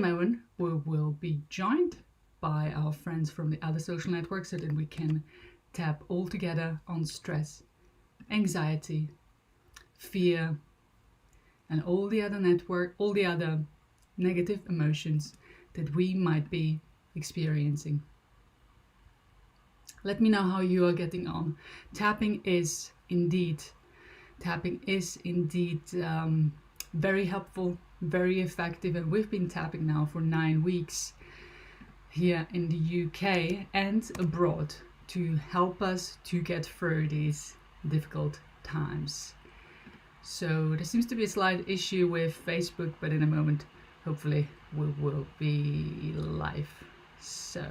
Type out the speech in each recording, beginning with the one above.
moment, we will be joined by our friends from the other social networks so that we can tap all together on stress, anxiety, fear, and all the other negative emotions that we might be experiencing. Let me know how you are getting on. Tapping is indeed very helpful, very effective, and we've been tapping now for 9 weeks here in the UK and abroad to help us to get through these difficult times. So there seems to be a slight issue with Facebook, but in a moment hopefully we will be live. So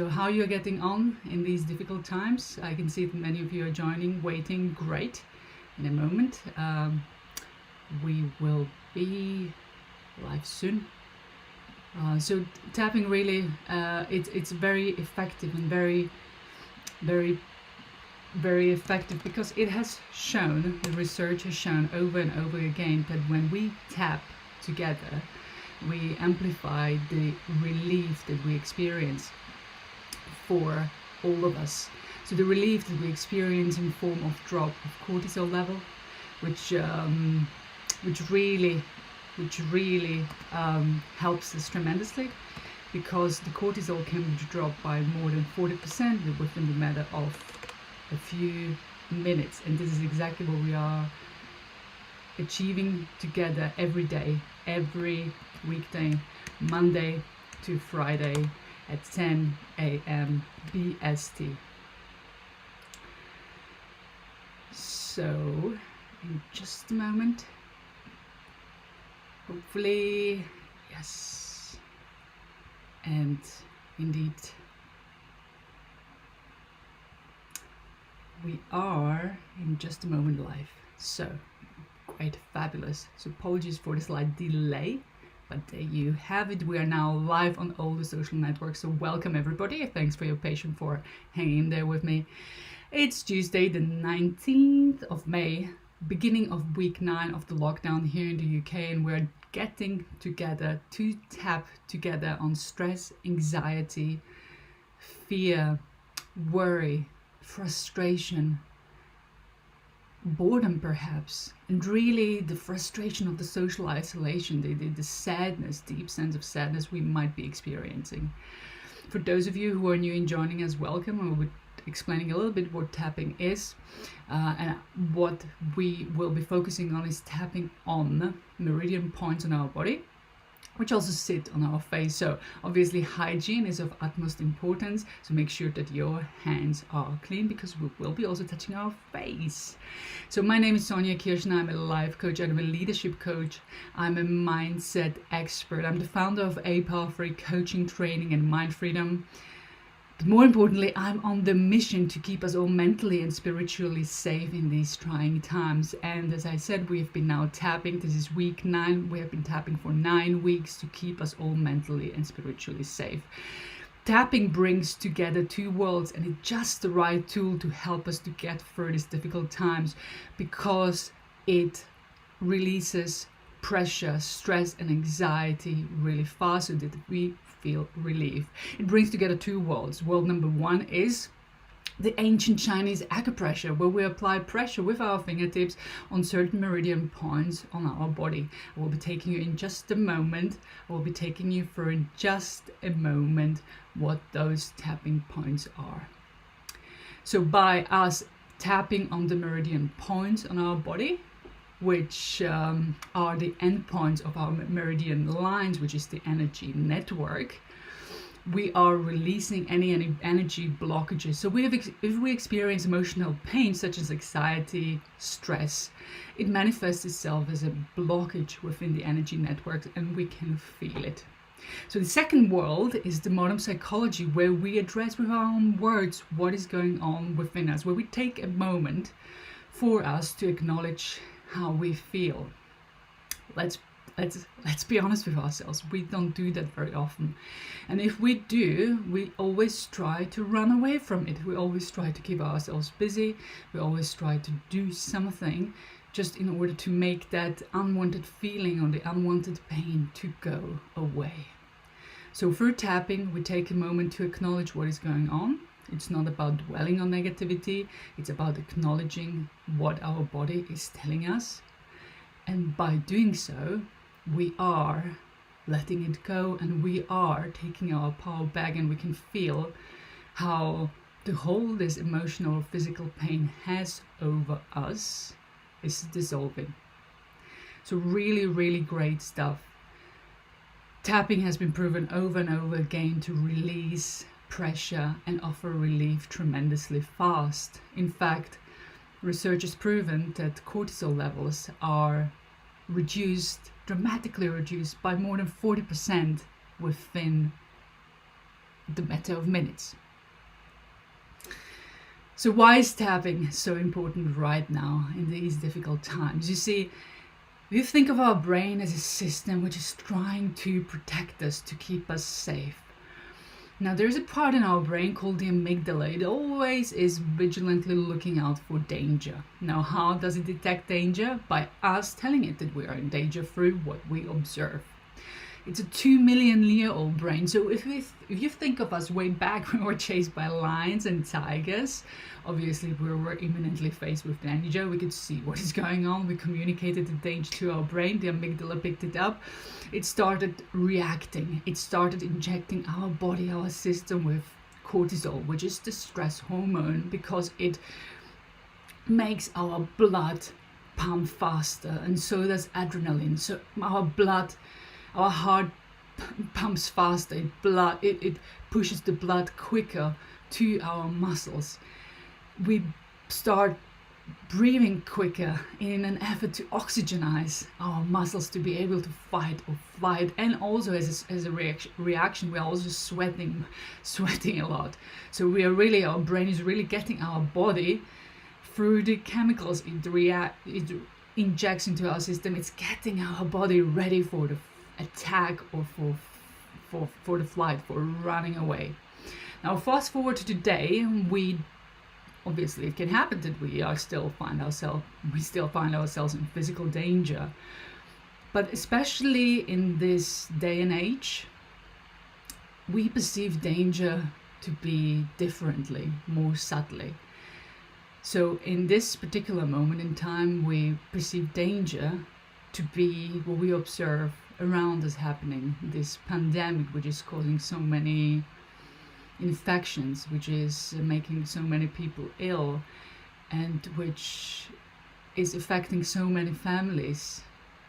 how you're getting on in these difficult times? I can see that many of you are joining, waiting. Great. In a moment we will be live soon. So tapping really, it's very effective and very effective because it has shown, the research has shown over and over again that when we tap together, we amplify the relief that we experience for all of us. So the relief that we experience in form of drop of cortisol level, which really helps us tremendously, because the cortisol can be dropped by more than 40% within the matter of a few minutes. And this is exactly what we are achieving together every day, every weekday, Monday to Friday at 10 a.m. BST. So in just a moment, hopefully, yes, and indeed we are in just a moment live. So great, fabulous. So apologies for the slight delay, but there you have it. We are now live on all the social networks. So welcome everybody. Thanks for your patience for hanging in there with me. It's Tuesday the 19th of May, beginning of week 9 of the lockdown here in the UK, and we're getting together to tap together on stress, anxiety, fear, worry, frustration, boredom perhaps, and really the frustration of the social isolation, the sadness, deep sense of sadness we might be experiencing. For those of you who are new and joining us, welcome. I will be explaining a little bit what tapping is, and what we will be focusing on is tapping on meridian points on our body, which also sit on our face. So obviously hygiene is of utmost importance, so make sure that your hands are clean, because we will be also touching our face. So my name is Sonja Kirschner. I'm a life coach, I'm a leadership coach, I'm a mindset expert, I'm the founder of A Power-Free Coaching, Training and Mind Freedom. But more importantly, I'm on the mission to keep us all mentally and spiritually safe in these trying times. And as I said, we have been now tapping. This is week 9. We have been tapping for 9 weeks to keep us all mentally and spiritually safe. Tapping brings together two worlds, and it's just the right tool to help us to get through these difficult times, because it releases pressure, stress and anxiety really fast so that we feel relief. It brings together two worlds. World number 1 is the ancient Chinese acupressure, where we apply pressure with our fingertips on certain meridian points on our body. I will be taking you in just a moment. I will be taking you through in just a moment what those tapping points are. So by us tapping on the meridian points on our body, which are the endpoints of our meridian lines, which is the energy network, we are releasing any energy blockages. So if we experience emotional pain such as anxiety, stress, it manifests itself as a blockage within the energy network, and we can feel it. So the second world is the modern psychology, where we address with our own words what is going on within us, where we take a moment for us to acknowledge how we feel. Let's be honest with ourselves. We don't do that very often, and if we do, we always try to run away from it. We always try to keep ourselves busy. We always try to do something just in order to make that unwanted feeling or the unwanted pain to go away. So through tapping, we take a moment to acknowledge what is going on. It's not about dwelling on negativity, it's about acknowledging what our body is telling us. And by doing so, we are letting it go, and we are taking our power back, and we can feel how the whole this emotional or physical pain has over us is dissolving. So really, really great stuff. Tapping has been proven over and over again to release pressure and offer relief tremendously fast. In fact, research has proven that cortisol levels are dramatically reduced by more than 40% within the matter of minutes. So why is tapping so important right now in these difficult times? You see, we think of our brain as a system which is trying to protect us, to keep us safe. Now, there's a part in our brain called the amygdala. It always is vigilantly looking out for danger. Now, how does it detect danger? By us telling it that we are in danger through what we observe. It's a 2 million year old brain. So if you think of us way back when we were chased by lions and tigers, obviously we were imminently faced with danger. We could see what is going on. We communicated the danger to our brain. The amygdala picked it up. It started reacting. It started injecting our body, our system with cortisol, which is the stress hormone, because it makes our blood pump faster, and so does adrenaline. So our heart pumps faster. It pushes the blood quicker to our muscles. We start breathing quicker in an effort to oxygenize our muscles to be able to fight or flight. And also as a reaction, we're also sweating a lot. So our brain is really getting our body through the chemicals it injects into our system. It's getting our body ready for the attack or for the flight, for running away. Now fast forward to today, obviously it can happen that we still find ourselves in physical danger, but especially in this day and age, we perceive danger to be differently, more subtly. So in this particular moment in time, we perceive danger to be what we observe around us happening, this pandemic which is causing so many infections, which is making so many people ill, and which is affecting so many families,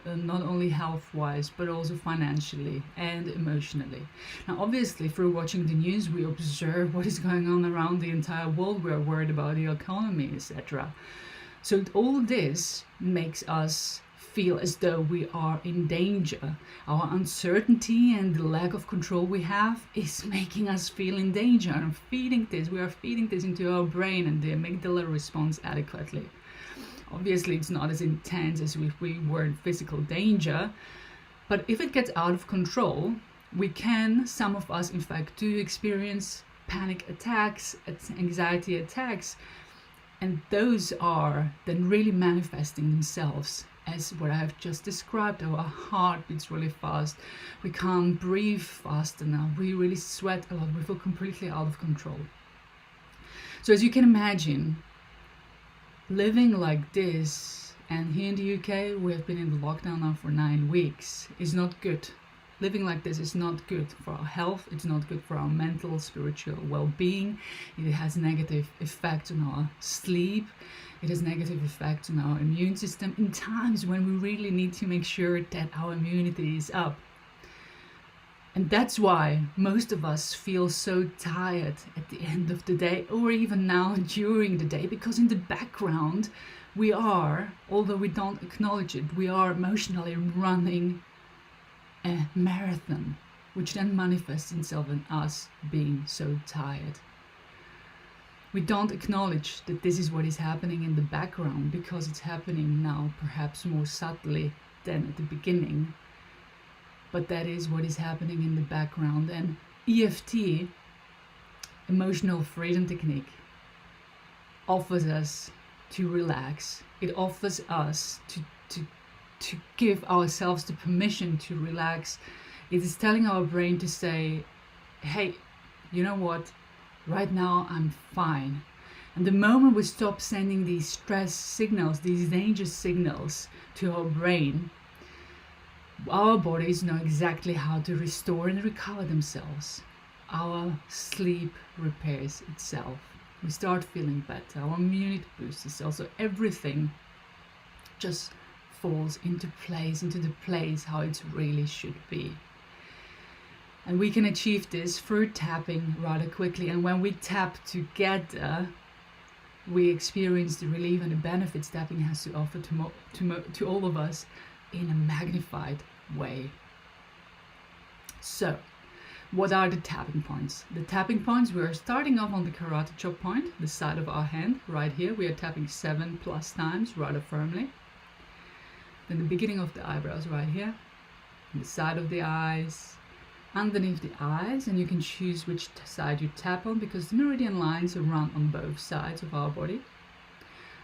not only health-wise but also financially and emotionally. Now obviously through watching the news we observe what is going on around the entire world. We are worried about the economy, etc. So all this makes us feel as though we are in danger. Our uncertainty and the lack of control we have is making us feel in danger, and we are feeding this into our brain, and the amygdala responds adequately. Obviously it's not as intense as if we were in physical danger, but if it gets out of control, some of us in fact do experience panic attacks, anxiety attacks, and those are then really manifesting themselves as what I have just described. Our heart beats really fast, we can't breathe fast enough, we really sweat a lot, we feel completely out of control. So as you can imagine, living like this, and here in the UK we have been in the lockdown now for 9 weeks, is not good. Living like this is not good for our health, it's not good for our mental, spiritual well-being. It has negative effects on our sleep, it has negative effects on our immune system in times when we really need to make sure that our immunity is up. And that's why most of us feel so tired at the end of the day, or even now during the day, because in the background we are, although we don't acknowledge it, we are emotionally running a marathon, which then manifests itself in us being so tired. We don't acknowledge that this is what is happening in the background because it's happening now perhaps more subtly than at the beginning. But that is what is happening in the background. And EFT, emotional freedom technique, offers us to relax. It offers us to give ourselves the permission to relax. It is telling our brain to say, hey, you know what? Right now I'm fine. And the moment we stop sending these stress signals, these danger signals to our brain, our bodies know exactly how to restore and recover themselves. Our sleep repairs itself. We start feeling better. Our immunity boosts itself. So everything just falls into the place how it really should be. And we can achieve this through tapping rather quickly. And when we tap together, we experience the relief and the benefits tapping has to offer to all of us in a magnified way. So, what are the tapping points? The tapping points, we are starting off on the karate chop point, the side of our hand, right here. We are tapping 7+ times rather firmly. Then the beginning of the eyebrows right here, the side of the eyes, underneath the eyes, and you can choose which side you tap on because the meridian lines are run on both sides of our body.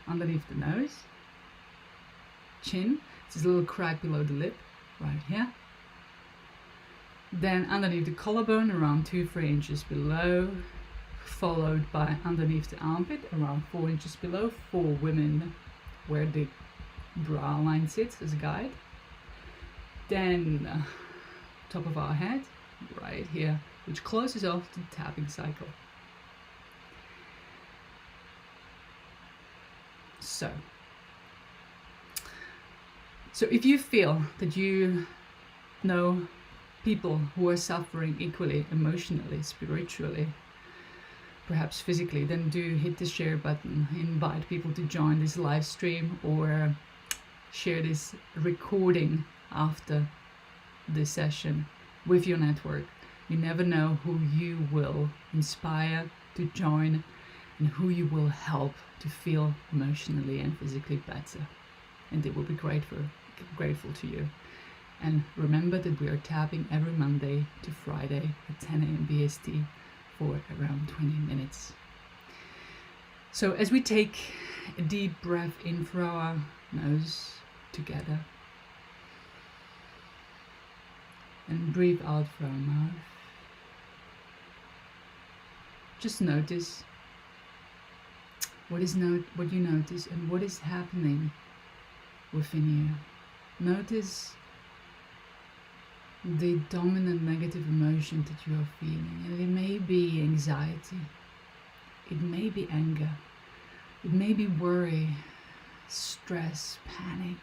Underneath the nose, chin, there's a little crack below the lip, right here. Then underneath the collarbone, around 2-3 inches below, followed by underneath the armpit, around 4 inches below, for women where the brow line sits as a guide. Then top of our head, right here, which closes off the tapping cycle. So if you feel that you know people who are suffering equally, emotionally, spiritually, perhaps physically, then do hit the share button, invite people to join this live stream, or share this recording after this session with your network. You never know who you will inspire to join and who you will help to feel emotionally and physically better. And they will be grateful to you. And remember that we are tapping every Monday to Friday at 10 a.m. BST for around 20 minutes. So as we take a deep breath in through our nose together and breathe out through our mouth, just notice what you notice and what is happening within you. Notice the dominant negative emotion that you are feeling, and it may be anxiety, it may be anger, it may be worry, stress, panic,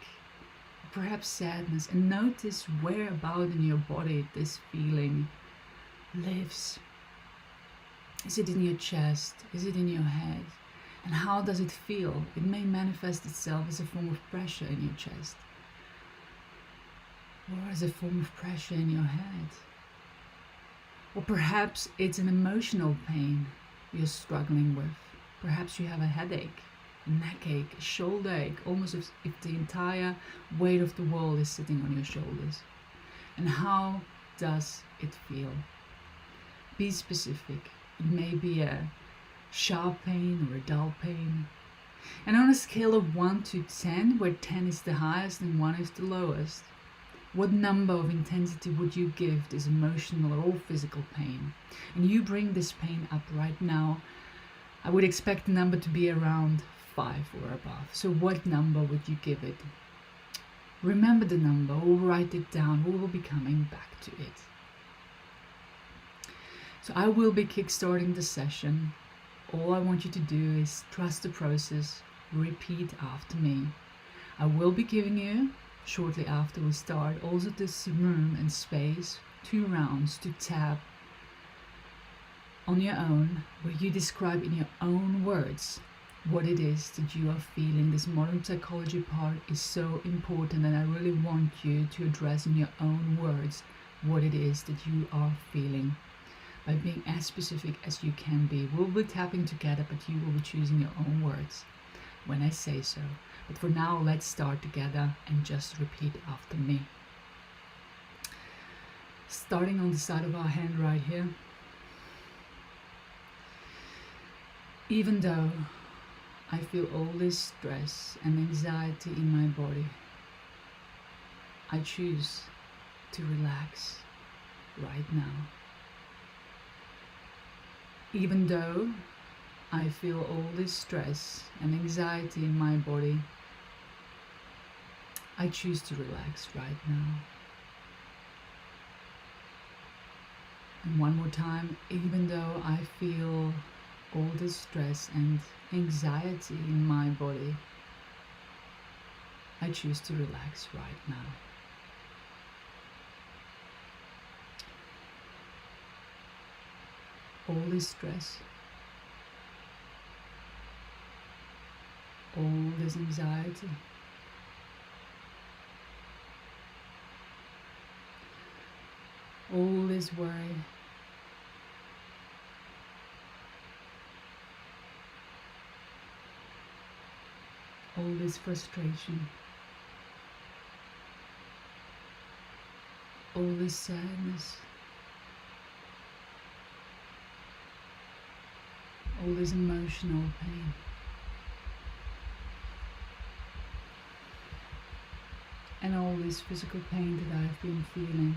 perhaps sadness, and notice where about in your body this feeling lives. Is it in your chest? Is it in your head? And how does it feel? It may manifest itself as a form of pressure in your chest, or as a form of pressure in your head. Or perhaps it's an emotional pain you're struggling with. Perhaps you have a headache, a neck ache, a shoulder ache, almost as if the entire weight of the world is sitting on your shoulders. And how does it feel? Be specific. It may be a sharp pain or a dull pain. And on a scale of 1 to 10, where 10 is the highest and 1 is the lowest, what number of intensity would you give this emotional or physical pain? And you bring this pain up right now. I would expect the number to be around 5 or above. So what number would you give it? Remember the number or write it down. We will be coming back to it. So I will be kickstarting the session. All I want you to do is trust the process. Repeat after me. I will be giving you, shortly after we start, also this room and space, 2 rounds to tap on your own, where you describe in your own words what it is that you are feeling. This modern psychology part is so important, and I really want you to address in your own words what it is that you are feeling, by being as specific as you can be. We'll be tapping together, but you will be choosing your own words when I say so. But for now, let's start together and just repeat after me. Starting on the side of our hand right here. Even though I feel all this stress and anxiety in my body. I choose to relax right now. Even though I feel all this stress and anxiety in my body, I choose to relax right now. And one more time, even though I feel all this stress and anxiety in my body, I choose to relax right now. All this stress, all this anxiety, all this worry, all this frustration, all this sadness, all this emotional pain, and all this physical pain that I've been feeling.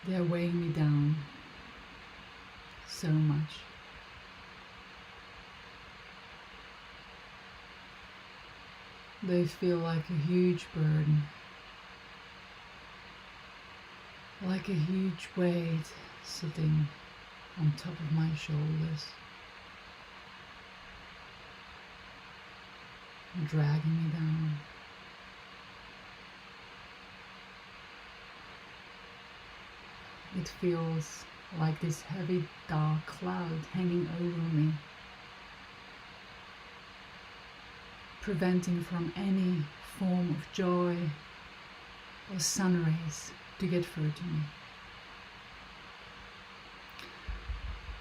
They're weighing me down so much. They feel like a huge burden, like a huge weight sitting on top of my shoulders, dragging me down. It feels like this heavy dark cloud hanging over me, preventing from any form of joy or sun rays to get through to me.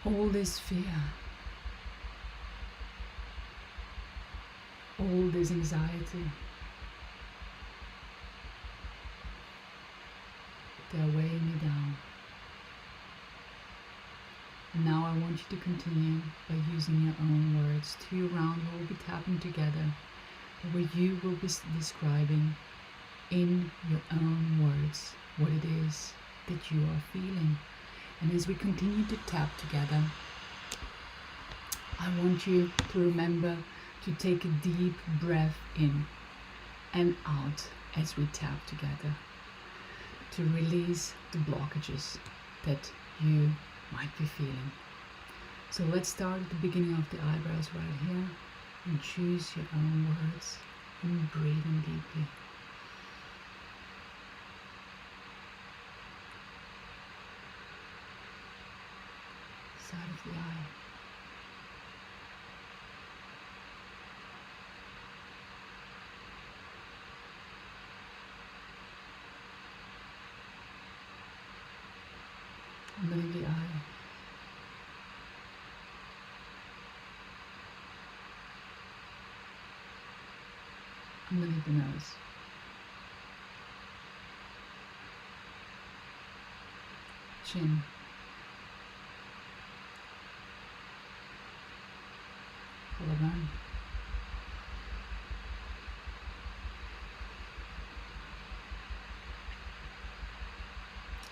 All this fear, all this anxiety, they're weighing me down. Now I want you to continue by using your own words. 2 rounds will be tapping together, where you will be describing in your own words what it is that you are feeling. And as we continue to tap together, I want you to remember to take a deep breath in and out as we tap together, to release the blockages that you might be feeling. So let's start at the beginning of the eyebrows right here, and choose your own words and breathe in deeply. Side of the eye. Underneath the eye. Underneath the nose. Chin. Collarbone.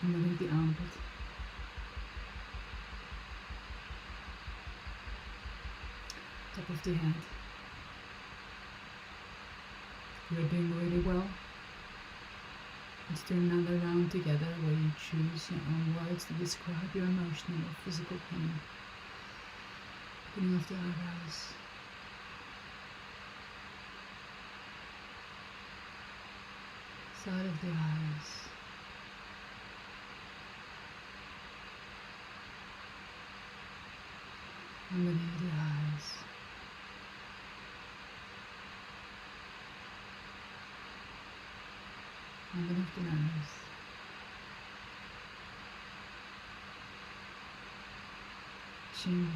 Underneath the armpit. Top of the head. You're doing really well. Let's do another round together where you choose your own words to describe your emotional or physical pain. Beginning of the eyebrows. Side of the eyes. Underneath the eyes. Underneath the nose. Chin.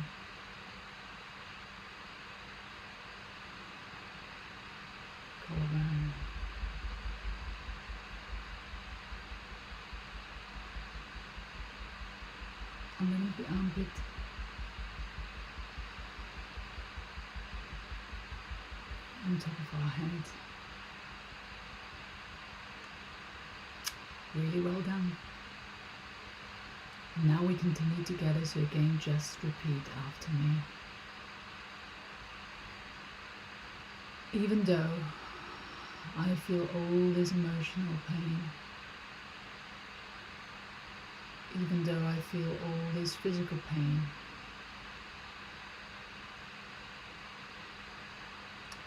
Collarbone. underneath the armpit. On top of our head. Really well done. Now we continue together, so again just repeat after me. Even though I feel all this emotional pain, even though I feel all this physical pain,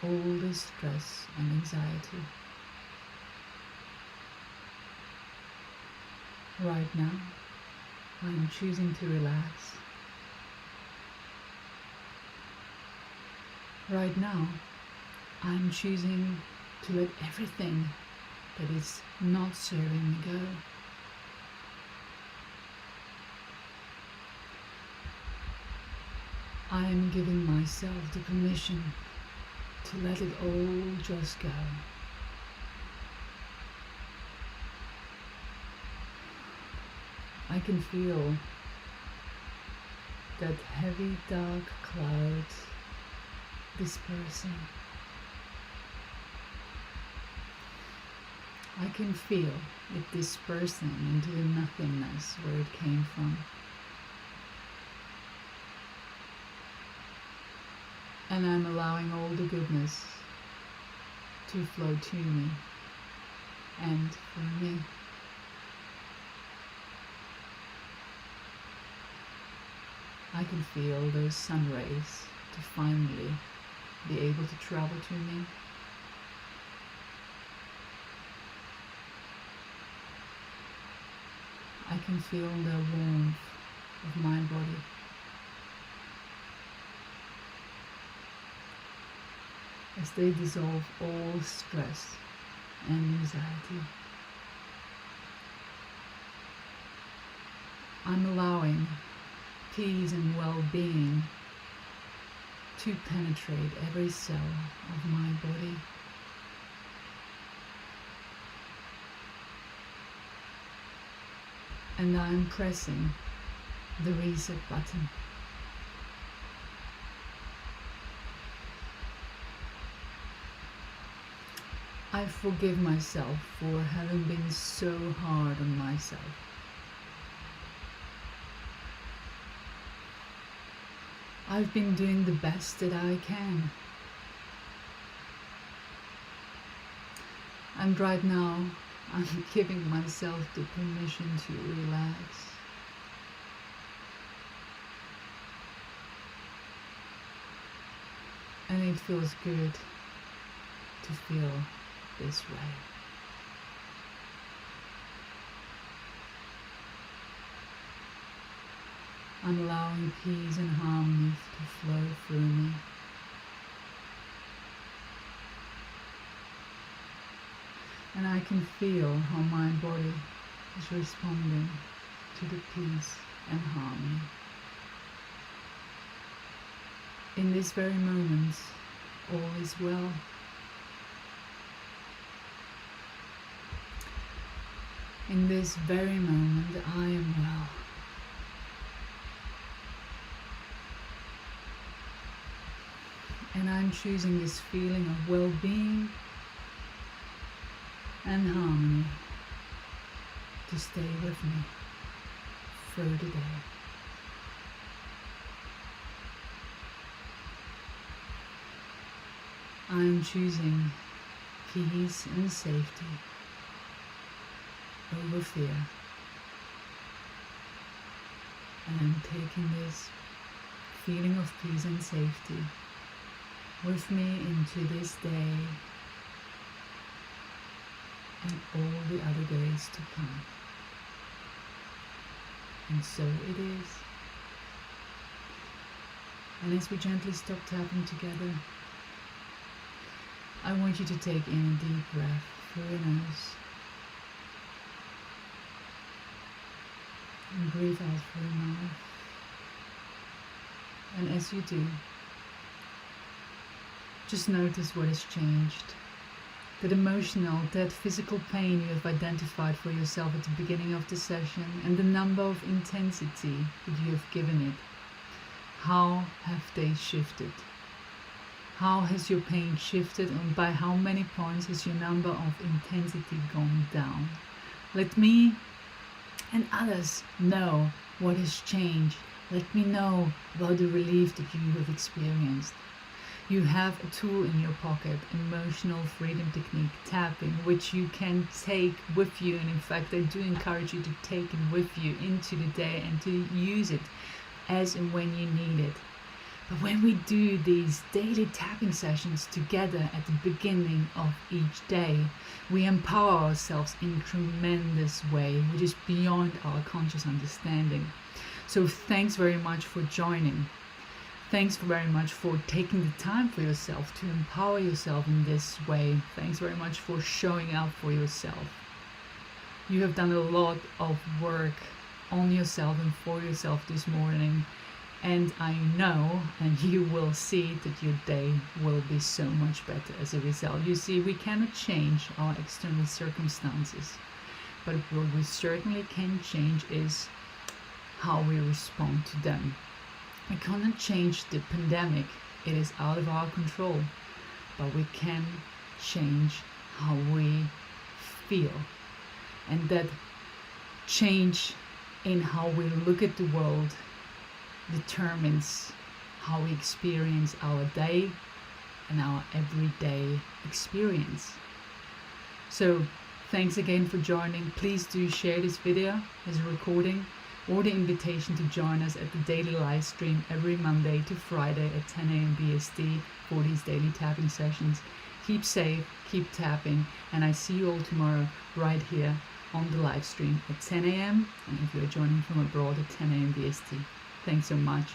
all this stress and anxiety, right now I am choosing to relax. Right now I am choosing to let everything that is not serving me go. I am giving myself the permission to let it all just go. I can feel that heavy dark cloud dispersing. I can feel it dispersing into the nothingness where it came from. And I'm allowing all the goodness to flow to me and for me. I can feel those sun rays to finally be able to travel to me. I can feel the warmth of my body. As they dissolve all stress and anxiety. I'm allowing peace and well-being to penetrate every cell of my body. And I'm pressing the reset button. I forgive myself for having been so hard on myself. I've been doing the best that I can. And right now, I'm giving myself the permission to relax. And it feels good to feel this way. I'm allowing peace and harmony to flow through me. And I can feel how my body is responding to the peace and harmony. In this very moment, all is well. In this very moment, I am well. And I'm choosing this feeling of well-being and harmony to stay with me through the day. I'm choosing peace and safety over fear. And I'm taking this feeling of peace and safety with me into this day and all the other days to come. And so it is. And as we gently stop tapping together, I want you to take in a deep breath through your nose and breathe out through your mouth. And as you do, just notice what has changed that emotional, that physical pain you have identified for yourself at the beginning of the session, and the number of intensity that you have given it. How have they shifted? How has your pain shifted, and by how many points has your number of intensity gone down? Let me and others know what has changed. Let me know about the relief that you have experienced. You have a tool in your pocket, emotional freedom technique, tapping, which you can take with you. And in fact, I do encourage you to take it with you into the day and to use it as and when you need it. But when we do these daily tapping sessions together at the beginning of each day, we empower ourselves in a tremendous way, which is beyond our conscious understanding. So thanks very much for joining. Thanks very much for taking the time for yourself to empower yourself in this way. Thanks very much for showing up for yourself. You have done a lot of work on yourself and for yourself this morning. And I know, and you will see, that your day will be so much better as a result. You see, we cannot change our external circumstances, but what we certainly can change is how we respond to them. We cannot change the pandemic, it is out of our control, but we can change how we feel. And that change in how we look at the world determines how we experience our day and our everyday experience. So thanks again for joining. Please do share this video as a recording or the invitation to join us at the daily live stream every Monday to Friday at 10 a.m. BST for these daily tapping sessions. Keep safe, keep tapping, and I see you all tomorrow right here on the live stream at 10 a.m. and if you're joining from abroad at 10 a.m. BST. Thanks so much.